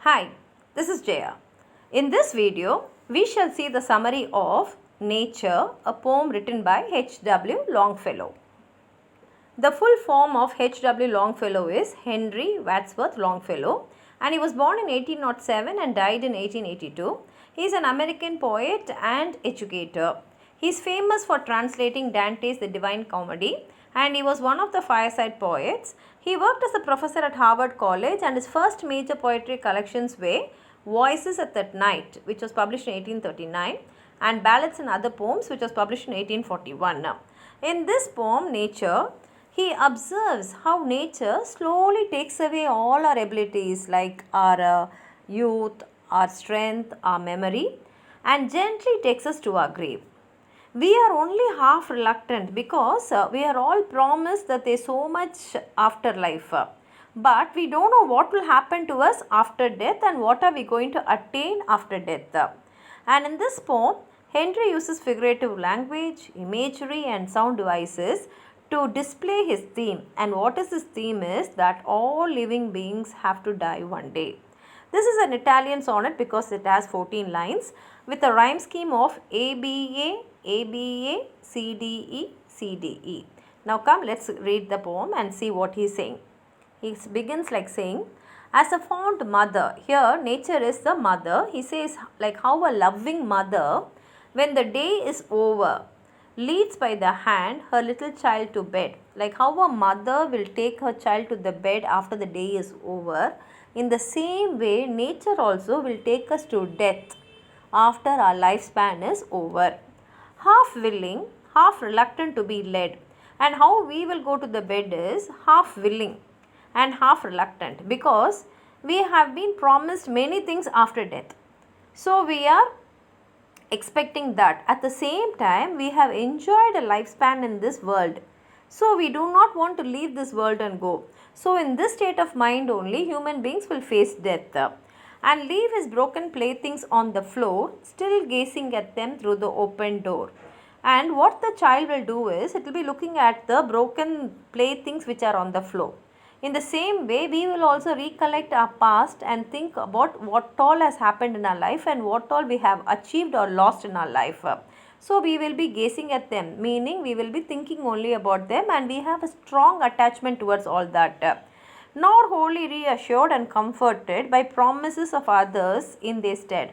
Hi, this is Jaya. In this video, we shall see the summary of Nature, a poem written by H.W. Longfellow. The full form of H.W. Longfellow is Henry Wadsworth Longfellow, and he was born in 1807 and died in 1882. He is an American poet and educator. He is famous for translating Dante's The Divine Comedy, and he was one of the fireside poets. He worked as a professor at Harvard College, and his first major poetry collections were Voices at the Night, which was published in 1839, and Ballads and Other Poems, which was published in 1841. In this poem, Nature, he observes how nature slowly takes away all our abilities like our youth, our strength, our memory, and gently takes us to our grave. We are only half reluctant because we are all promised that there is so much afterlife. But we don't know what will happen to us after death and what are we going to attain after death. And in this poem, Henry uses figurative language, imagery and sound devices to display his theme. And what is his theme is that all living beings have to die one day. This is an Italian sonnet because it has 14 lines with a rhyme scheme of ABA, ABA, CDE, CDE. Now come, let's read the poem and see what he is saying. He begins like saying, as a fond mother, here nature is the mother. He says like how a loving mother, when the day is over, leads by the hand her little child to bed. Like how a mother will take her child to the bed after the day is over. In the same way, nature also will take us to death after our lifespan is over. Half willing, half reluctant to be led. And how we will go to the bed is half willing and half reluctant because we have been promised many things after death. So we are expecting that. At the same time, we have enjoyed a lifespan in this world. So we do not want to leave this world and go. So in this state of mind only, human beings will face death and leave his broken playthings on the floor, still gazing at them through the open door. And what the child will do is, it will be looking at the broken playthings which are on the floor. In the same way, we will also recollect our past and think about what all has happened in our life and what all we have achieved or lost in our life. So we will be gazing at them, meaning we will be thinking only about them and we have a strong attachment towards all that. Nor wholly reassured and comforted by promises of others in their stead.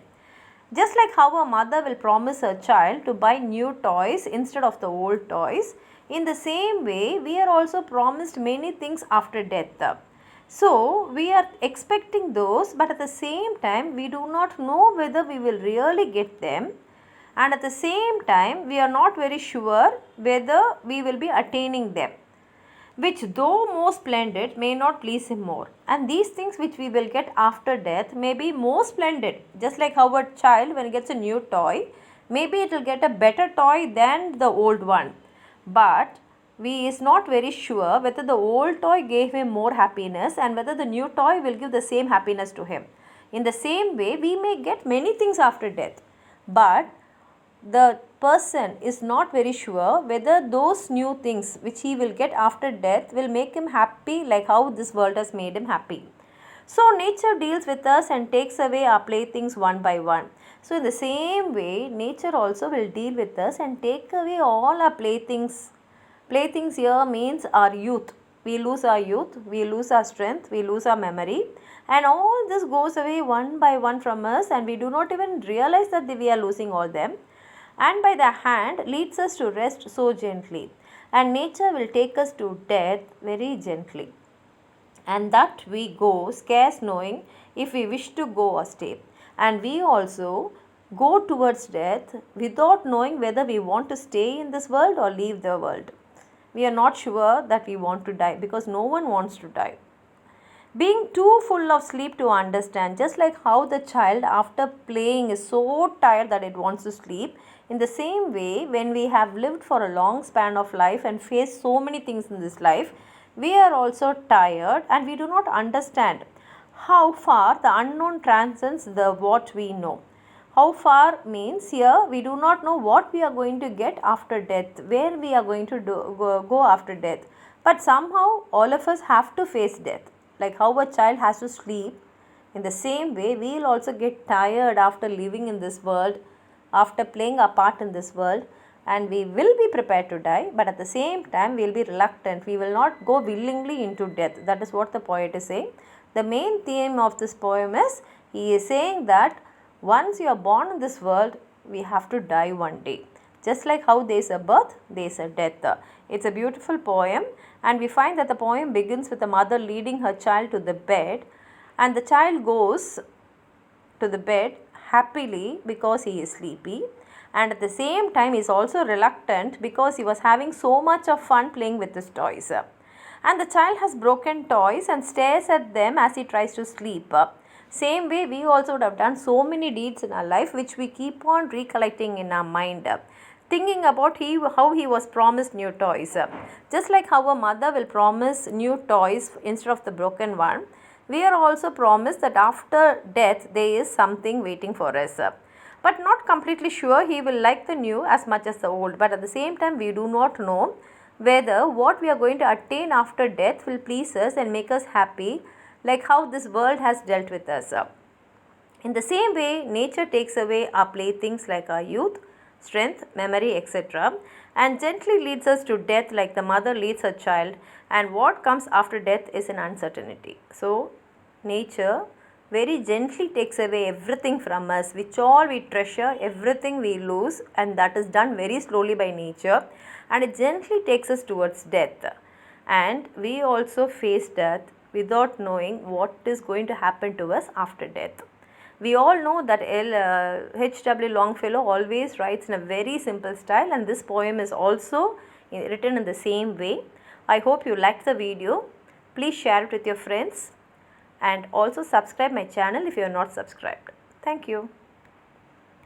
Just like how a mother will promise her child to buy new toys instead of the old toys, in the same way, we are also promised many things after death. So, we are expecting those, but at the same time, we do not know whether we will really get them. And at the same time, we are not very sure whether we will be attaining them, which though more splendid may not please him more. And these things which we will get after death may be more splendid. Just like how a child, when he gets a new toy, maybe it will get a better toy than the old one. But we is not very sure whether the old toy gave him more happiness and whether the new toy will give the same happiness to him. In the same way, we may get many things after death, but the person is not very sure whether those new things which he will get after death will make him happy like how this world has made him happy. So nature deals with us and takes away our playthings one by one. So in the same way, nature also will deal with us and take away all our playthings. Playthings here means our youth. We lose our youth, we lose our strength, we lose our memory, and all this goes away one by one from us and we do not even realize that we are losing all them. And by the hand leads us to rest so gently, and nature will take us to death very gently. And that we go scarce knowing if we wish to go or stay. And we also go towards death without knowing whether we want to stay in this world or leave the world. We are not sure that we want to die because no one wants to die. Being too full of sleep to understand, just like how the child after playing is so tired that it wants to sleep, in the same way, when we have lived for a long span of life and faced so many things in this life, we are also tired and we do not understand how far the unknown transcends the what we know. How far means here we do not know what we are going to get after death, where we are going to go after death. But somehow all of us have to face death. Like how a child has to sleep In the same way, we will also get tired after living in this world, after playing a part in this world, and we will be prepared to die, but at the same time we will be reluctant. We will not go willingly into death. That is what the poet is saying. The main theme of this poem is, he is saying that once you are born in this world, we have to die one day. Just like how there is a birth, there is a death. It's a beautiful poem, and we find that the poem begins with a mother leading her child to the bed, and the child goes to the bed happily because he is sleepy, and at the same time he is also reluctant because he was having so much of fun playing with his toys. And the child has broken toys and stares at them as he tries to sleep. Same way, we also would have done so many deeds in our life which we keep on recollecting in our mind, thinking about how he was promised new toys. Just like how a mother will promise new toys instead of the broken one, we are also promised that after death there is something waiting for us. But not completely sure he will like the new as much as the old. But at the same time, we do not know whether what we are going to attain after death will please us and make us happy, like how this world has dealt with us. In the same way, nature takes away our playthings like our youth, strength, memory, etc., and gently leads us to death like the mother leads her child, and what comes after death is an uncertainty. So, nature very gently takes away everything from us, which all we treasure, everything we lose, and that is done very slowly by nature, and it gently takes us towards death. And we also face death without knowing what is going to happen to us after death. We all know that H.W. Longfellow always writes in a very simple style, and this poem is also written in the same way. I hope you liked the video. Please share it with your friends, and also subscribe my channel if you are not subscribed. Thank you.